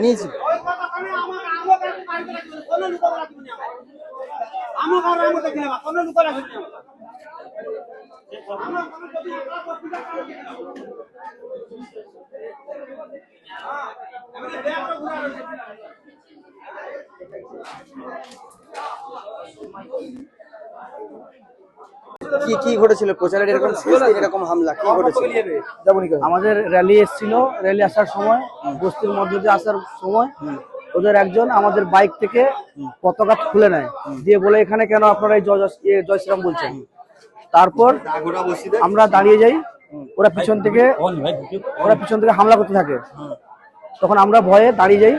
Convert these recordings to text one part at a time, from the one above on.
নিয়েছি কি কি ঘটেছিল প্রচারের এরকম এরকম হামলা কি ঘটেছিল? আমাদের র্যালি এসেছিল, র্যালি আসার সময় বস্তির মধ্যে দিয়ে আসার সময় ওদের একজন আমাদের বাইক থেকে পতাকা খুলে নেয়, দিয়ে বলে এখানে কেন আপনারা এই জয় শ্রীরাম বলছেন। তারপর আমরা দাঁড়িয়ে যাই, ওরা পিছন থেকে হামলা করতে থাকে। তখন আমরা ভয়ে দাঁড়িয়ে যাই,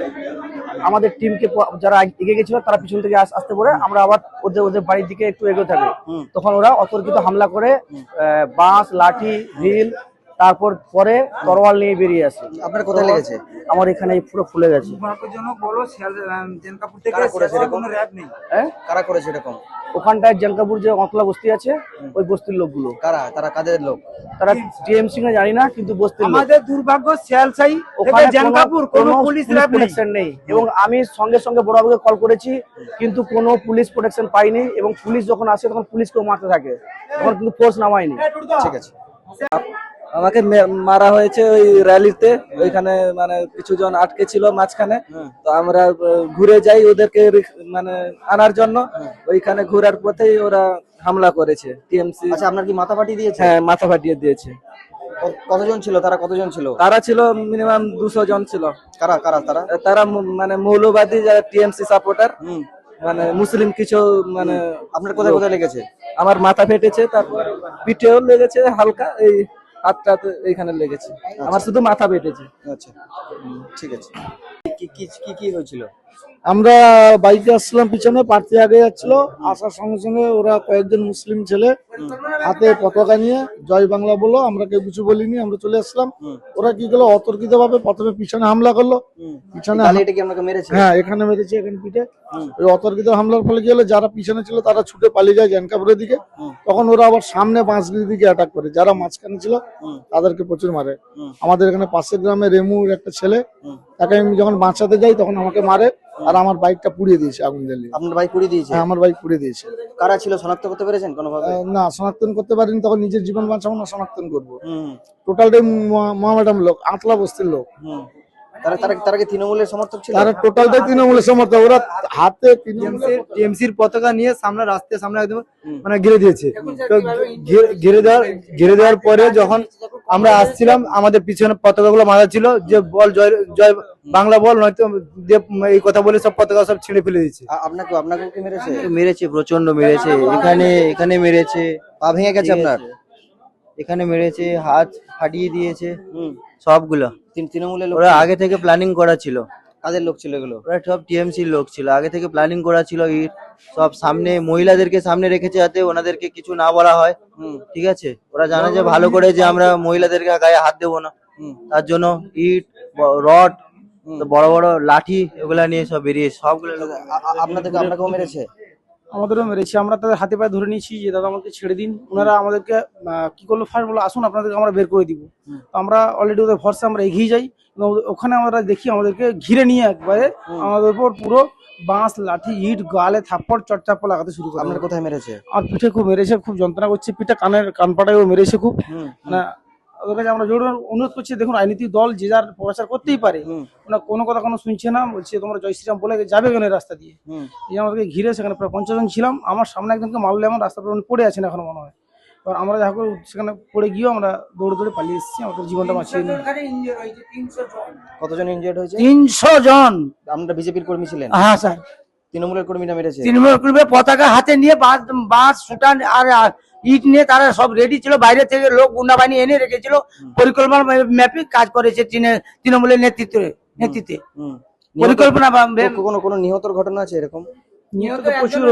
আমাদের টিমকে যারা এগিয়ে গেছিল তারা পিছন থেকে আসতে পরে আমরা আবার ওদের বাড়ির দিকে একটু এগোতে থাকি। তখন ওরা অতর্কিত হামলা করে বাঁশ, লাঠি, ঢিল, তারপর পরে তরোয়াল নিয়ে বেরিয়ে আসে। আপনার কোথায় লেগেছে? আমার এখানে পুরো ফুলে গেছে। কারা করেছে এরকম? ওখানটায় জেনকাপুর যে অতলা বস্তি আছে, ওই বস্তির লোকগুলো। কারা? তারা কাদের লোক? তারা টিএমসি না জানি না, কিন্তু বস্তির লোক। আমাদের দুর্ভাগ্য শিয়ালসাই থেকে জেনকাপুর কোনো পুলিশ প্রোটেকশন নেই, এবং আমি সঙ্গে সঙ্গে বড়বাবুকে কল করেছি, কিন্তু কোনো পুলিশ প্রোটেকশন পাইনি। এবং পুলিশ যখন আসে তখন পুলিশকেও মারতে থাকে, তখন কিন্তু ফোর্স নামায়নি। ঠিক আছে। আমাকে মারা হয়েছে ওই র্যালিতে, ওইখানে মানে কিছু জন আটকে ছিল মাঝখানে। তো আমরা ঘুরে যাই ওদেরকে মানে আনার জন্য, ওইখানে ঘোরার পথেই ওরা হামলা করেছে টিএমসি। আচ্ছা, আপনার কি মাথা ফাটিয়ে দিয়েছে? হ্যাঁ, মাথা ফাটিয়ে দিয়েছে। কতজন ছিল তারা? কতজন ছিল তারা? ছিল মিনিমাম 200 জন ছিল। কারা কারা তারা? তারা মানে মৌলবাদী, যারা টিএমসি সাপোর্টার, মানে মুসলিম কিছু। মানে আপনার কোথায় কোথায় লেগেছে? আমার মাথা ফেটেছে, তারপর পিঠেও লেগেছে হালকা, এই হাতটা এইখানে লেগেছে। আমার শুধু মাথা ফেটেছে। আচ্ছা, ঠিক আছে। কি কি কি কি হয়েছিল? আমরা বাইকে আসছিলাম, পিছনে প্রার্থী আগে যাচ্ছিল। আসার সঙ্গে সঙ্গে ওরা কয়েকজন মুসলিম ছেলে হাতে পতাকা নিয়ে জয় বাংলা বললো। আমরা কেউ কিছু বলিনি, আমরা চলে আসলাম। ওরা কি করলো, অতর্কিত ভাবে প্রথমে পিছনে হামলা করলো। পিছনে হ্যাঁ, এখানে মেরেছে, এখানে পিঠে। ওই অতর্কিত হামলার ফলে কি হলো, যারা পিছনে ছিল তারা ছুটে পালিয়ে যায় জেনকাপুরের দিকে। তখন ওরা আবার সামনে বাঁশগিরির দিকে অ্যাটাক করে, যারা মাঝখানে ছিল তাদেরকে প্রচুর মারে। আমাদের এখানে পাশের গ্রামে রেমুর একটা ছেলে, তাকে আমি যখন বাঁচাতে যাই তখন আমাকে মারে, আর আমার বাইকটা পুড়িয়ে দিয়েছে আগুন জ্বালিয়ে। আপনার বাইক পুড়িয়ে দিয়েছে? হ্যাঁ, আমার বাইক পুড়িয়ে দিয়েছে। কারা ছিল শনাক্ত করতে পেরেছেন কোনোভাবে? না, শনাক্তন করতে পারিনি, তখন নিজের জীবন বাঁচাবো না, শনাক্তন করবো। টোটালটাই মহামেডাম লোক, আতলা বস্তির লোক। তারা কি তৃণমূলের সমর্থক ছিল? তারা টোটালটাই তৃণমূলের সমর্থক। ওরা হাতে টিএমসির পতাকা নিয়ে সামনে রাস্তার সামনে একদম মানে ঘিরে দিয়েছে। তো ঘিরে দেওয়ার পরে যখন আমরা আসছিলাম, আমাদের পিছনে পতাকাগুলো মারা ছিল, যে বল জয় জয় বাংলা বল, নয়তো এই কথা বলে সব পতাকা সব ছিঁড়ে ফেলে দিচ্ছে। আপনাকে কি মেরেছে? মেরেছে, প্রচন্ড মেরেছে। এখানে মেরেছে, পা ভেঙে গেছে আপনার? এখানে মেরেছে, হাত ফাটিয়ে দিয়েছে সবগুলো। তৃণমূলের লোক? ওরা আগে থেকে প্ল্যানিং করা ছিল। কাদের লোক ছিল এগুলো? ওরা সব টিএমসির লোক ছিল, আগে থেকে প্ল্যানিং করা ছিল। সব সামনে মহিলাদেরকে সামনে রেখেছে যাতে ওনাদেরকে কিছু না বলা হয়। ঠিক আছে, ওরা জানে যে ভালো করে যে আমরা মহিলাদেরকে গায়ে হাত দেবো না, তার জন্য ইট, রড, বড় বড় লাঠি এগুলা নিয়ে সব বেরিয়ে সবগুলো। আপনাকেও মেরেছে? আমাদেরও মেরেছে। আমরা তাদের হাতে পায়ে ধরে নিয়েছি যে দাদা আমাকে ছেড়ে দিন। ওনারা আমাদেরকে কি করলো, ফার্স্ট বলো আসুন আপনাদেরকে আমরা বের করে দিব। তো আমরা অলরেডি ওদের ভরসা আমরা এগিয়ে যাই। ওখানে আমরা দেখি আমাদেরকে ঘিরে নিয়ে একবারে আমাদের উপর পুরো বাঁশ, লাঠি, ইট, গালে থাপ্পড়, চটচাপ্পড় লাগাতে শুরু করে। আপনার কোথায় মেরেছে? আর পিঠে খুব মেরেছে, খুব যন্ত্রণা করছে পিঠে, কানপাটায়ও মেরেছে খুব। না, ওদের কাছে আমরা জোর অনুরোধ করছি, দেখুন রাজনীতিক দল যে যার প্রচার করতেই পারে, কোনো কথা কোনো শুনছে না। বলছে তোমরা জয় শ্রীরাম বলে যাবে কেন রাস্তা দিয়ে? এই আমাদেরকে ঘিরে, সেখানে প্রায় 50 জন ছিলাম। আমার সামনে একজনকে মারলে, আমার রাস্তার উপর পড়ে আছেন এখনো মনে হয়। এবার আমরা যা করে সেখানে পড়ে গিয়েও আমরা দৌড়ে দৌড়ে পালিয়ে এসেছি, আমাদের জীবনটা বাঁচিয়ে নিই। কতজন ইনজিয়ার্ড হয়েছে? 300 জন। আপনারা বিজেপির কর্মী ছিলেন? হ্যাঁ স্যার। তৃণমূলের কর্মীরা মেরেছে? তৃণমূলের কর্মী পতাকা হাতে নিয়ে বাঁশ, সুটান আর ইট নিয়ে তারা সব রেডি ছিল, বাইরে থেকে লোক গুন্ডা বাহিনী এনে রেখেছিল, পরিকল্পনা ম্যাপে কাজ করেছে তৃণমূলের নেতৃত্বে। পরিকল্পনা। কোনো নিহতর ঘটনা আছে এরকম? নিহত তো প্রচুর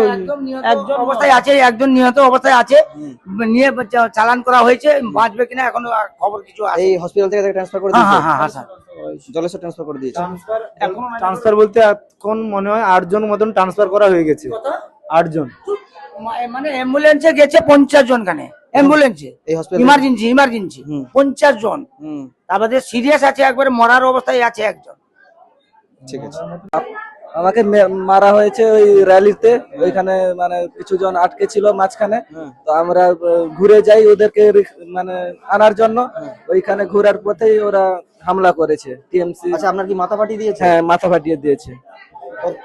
একজন অবস্থায় আছে, একজন নিহত অবস্থায় আছে, নিয়ে চালান করা হয়েছে, বাঁচবে কিনা এখনো খবর কিছু আছে। এই হসপিটাল থেকে ট্রান্সফার করে হ্যাঁ দিয়েছে? হ্যাঁ হ্যাঁ স্যার, জলেশ্বর ট্রান্সফার করে দিয়েছে। ট্রান্সফার বলতে এখন মনে হয় 8 জন মতন ট্রান্সফার করা হয়ে গেছে। 8 জন মানে অ্যাম্বুলেন্সে গেছে 50 জন, কানে অ্যাম্বুলেন্সে এই হসপিটাল ইমার্জেন্সি 50 জন, তারপরে সিরিয়াস আছে, একবারে মরার অবস্থায় আছে একজন। ঠিক আছে। আমাকে মারা হয়েছে ওই র্যালিতে, ওইখানে মানে কিছু জন আটকে ছিল মাঝখানে, তো আমরা ঘুরে যাই ওদেরকে মানে আনার জন্য, ওইখানে ঘোরার পথেই ওরা হামলা করেছে টিএমসি। আচ্ছা, আপনার কি মাথা ফাটিয়ে দিয়েছে? হ্যাঁ, মাথা ফাটিয়ে দিয়েছে।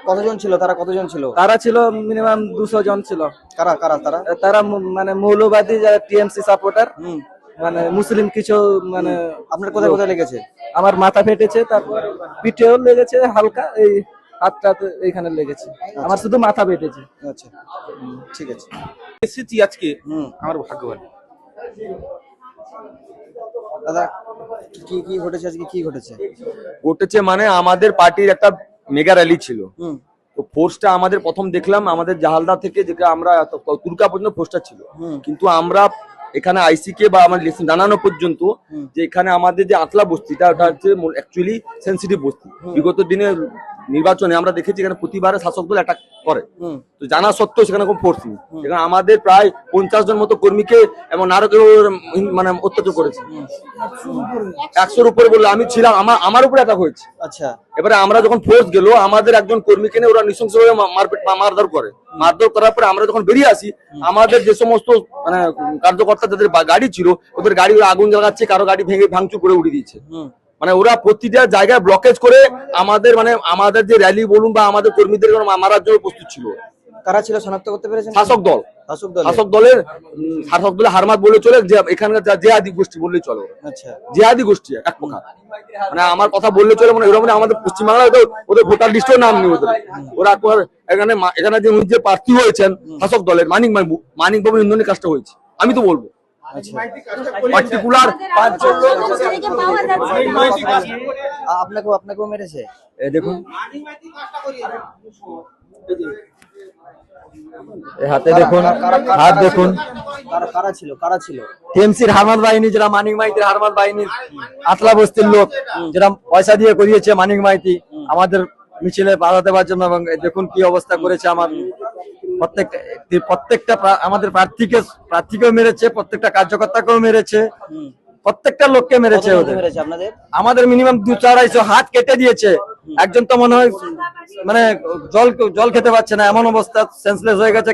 কতজন ছিল তারা? কতজন ছিল? তারা ছিল মিনিমাম 200 জন ছিল। কারা কারা তারা? তারা মানে মৌলবাদী, যারা টিএমসি সাপোর্টার, মানে মুসলিম কিছু মানে। আপনার কোথায় কোথায় লেগেছে? আমার মাথা ফেটেছে, তারপর পিঠেও লেগেছে হালকা, এই হাতটা এইখানে লেগেছে, আমার শুধু মাথা ফেটেছে। আচ্ছা, ঠিক আছে। এসেছি আজকে, আমার ভাগ্য ভালো। দাদা, কি কি ঘটেছে আজকে? কি ঘটেছে? ঘটেছে মানে আমাদের পার্টির একটা মেগা র্যালি ছিল, তো ফোর্সটা আমাদের প্রথম দেখলাম আমাদের জাহালদা থেকে, যেটা আমরা তুর্কা পর্যন্ত ফোর্সটা ছিল, কিন্তু আমরা এখানে আইসি কে বা আমার লিস্ট জানানো পর্যন্ত যে এখানে আমাদের যে আতলা বস্তিটা, ওটা হচ্ছে অ্যাকচুয়ালি সেন্সিটিভ বস্তি। বিগত দিনে নির্বাচনে আমরা দেখেছি এখানে প্রতিবারে শাসক দল অ্যাটাক করে, তো জানা সত্ত্বেও সেখানে কোনো ফোর্স নেই। এখানে আমাদের প্রায় 50 জন মতো কর্মীকে এবং আরো কেউ মানে অত্যাচার করেছে, 100-র উপরে বললে আমি ছিলাম, আমার উপরে অ্যাটাক হয়েছে। আচ্ছা, এবারে আমরা যখন ফোর্স গেল, আমাদের একজন কর্মীকে নিয়ে ওরা নৃশংসভাবে মারধর করে। মারধর করার পরে আমরা যখন বেরিয়ে আসি, আমাদের যে সমস্ত মানে কার্যকর্তা যাদের গাড়ি ছিল, ওদের গাড়ি ওরা আগুন জ্বালাচ্ছে, কারো গাড়ি ভেঙে ভাঙচুর করে উড়িয়ে দিচ্ছে। মানে ওরা প্রতিটা জায়গায় ব্লকেজ করে আমাদের মানে আমাদের যে র্যালি বলুন বা আমাদের কর্মীদের মারার জন্য প্রস্তুত ছিল। কারা ছিল শনাক্ত করতে পেরেছেন? শাসক দল, শাসক দল। শাসক দলের হারমাত বলে চলে, যে এখানকার জেহাদি গোষ্ঠী বললেই চলে। আচ্ছা, জেহাদি গোষ্ঠী এক প্রকার, মানে আমার কথা বললে চলে, মানে এরকম আমাদের পশ্চিমবাংলায় তো ওদের ভোটার লিস্টেও নাম নেই ওদের। ওরা এখানে এখানে যে প্রার্থী হয়েছেন শাসক দলের মানিক বাবু ইন্ধনের কাজটা হয়েছে, আমি তো বলবো পার্টিকুলার 5 জন লোক। আপনাকেও মেরেছে? দেখুন হাতে দেখুন, হাত দেখুন। কারা ছিল? টিএমসির হারমাত বাহিনী, যারা মানিক মাইতির হারমাত বাহিনীর আতলা বস্তির লোক, যারা পয়সা দিয়ে করিয়েছে মানিক মাইতি আমাদের মিছিলে বাধা দেওয়ার জন্য। এবং দেখুন কি অবস্থা করেছে, আমার প্রত্যেকটা আমাদের প্রার্থীকেও মেরেছে, প্রত্যেকটা কার্যকর্তাকেও মেরেছে, প্রত্যেকটা লোককে মেরেছে। ওদের আপনাদের আমাদের মিনিমাম 200-250 হাত কেটে দিয়েছে। একজন তো মনে হয় মানে জল খেতে পারছে না, এমন অবস্থা, সেন্সলেস হয়ে গেছে।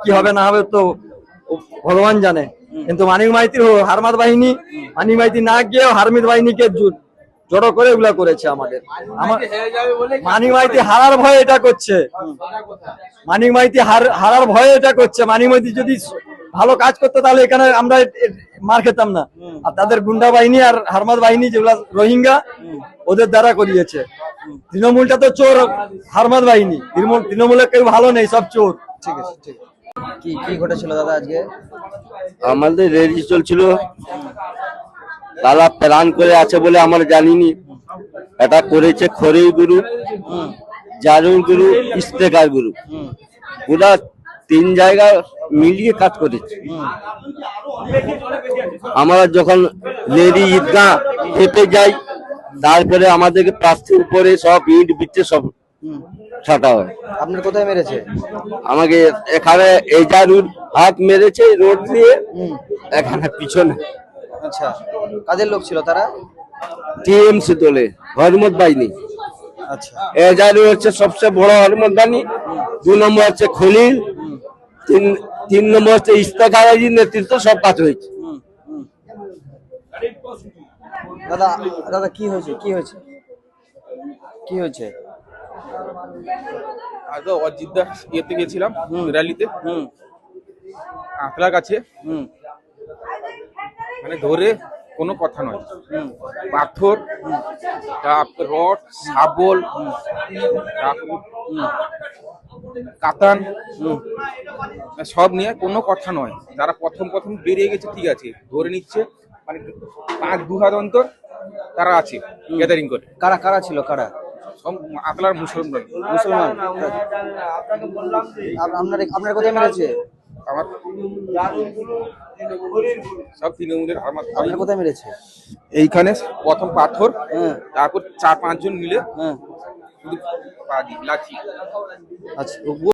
কি হবে না হবে তো ভগবান জানে। কিন্তু মানিক মাইতির হারমাত বাহিনী, মানিক মাইতি না গিয়েও হারমিত বাহিনীকে জড়ো করে এগুলা করেছে আমাদের। মানিক মাইতি হারার ভয়ে এটা করছে, মানিক মাইতি হারার ভয়ে এটা করছে। মানিক মাইতি যদি ভালো কাজ করতো তাহলে এখানে আমরা মার খেতাম না। আর তাদের গুন্ডা বাহিনী আর হারমাত বাহিনী যেগুলা রোহিঙ্গা, ওদের দ্বারা করিয়েছে। তৃণমূলটা তো চোর, হারমাত বাহিনী তৃণমূলে কেউ ভালো নেই, সব চোর। ঠিক আছে, ঠিক আছে। কি কি ঘটেছিল দাদা আজকে? আমাদের রেডি চলছিল, তারা প্ল্যান করে আছে বলে আমরা জানিনি। এটা করেছে খড়েই গ্রুপ, জারুল গ্রুপ, ইস্তেকার গ্রুপ, পুরা 3 জায়গা মিলিয়ে কাজ করেছে। আমরা যখন লেডি ঈদগাহ খেপে যাই, তারপরে আমাদেরকে প্রার্থীর উপরে সব ইট বিচ্ছে সব ছাটা হয়। আপনার কোথায় মেরেছে? আমাকে এখানে এজারুল হাত মেরেছে রোড দিয়ে, এখানে পিছনে। আচ্ছা, কাদের লোক ছিল তারা? টিএমসি দলে হরমত বাহিনী। আচ্ছা, এজারুল হচ্ছে সবচেয়ে বড় হরমত বাহিনী, 2 নম্বর হচ্ছে খলিল, 3 নম্বর হচ্ছে ইস্তেখারের নেতৃত্ব সব কাজ হয়েছে। দাদা দাদা কি হয়েছে? কি হয়েছে? কি হয়েছে? আগে অজিতদা ইয়েতে গেছিলাম র্যালিতে, আতলার কাছে, মানে ধরে কোনো কথা নয়, পাথর, রড, শাবল, কাতান, সব নিয়ে কোনো কথা নয়। যারা প্রথম বেরিয়ে গেছে ঠিক আছে, ধরে নিচ্ছে, মানে 5-2 হাত অন্তর তারা আছে গ্যাদারিং করে। কারা কারা ছিল? কারা? সব আকলার মুসলমান। মুসলমান। আপনার কোথায় মেরেছে? আমার সব তৃণমূলের আমার আপনার কোথায় মেরেছে? এইখানে প্রথম পাথর, হ্যাঁ তারপর 4-5 জন মিলে হ্যাঁ শুধু পা দিয়ে লাঠি। আচ্ছা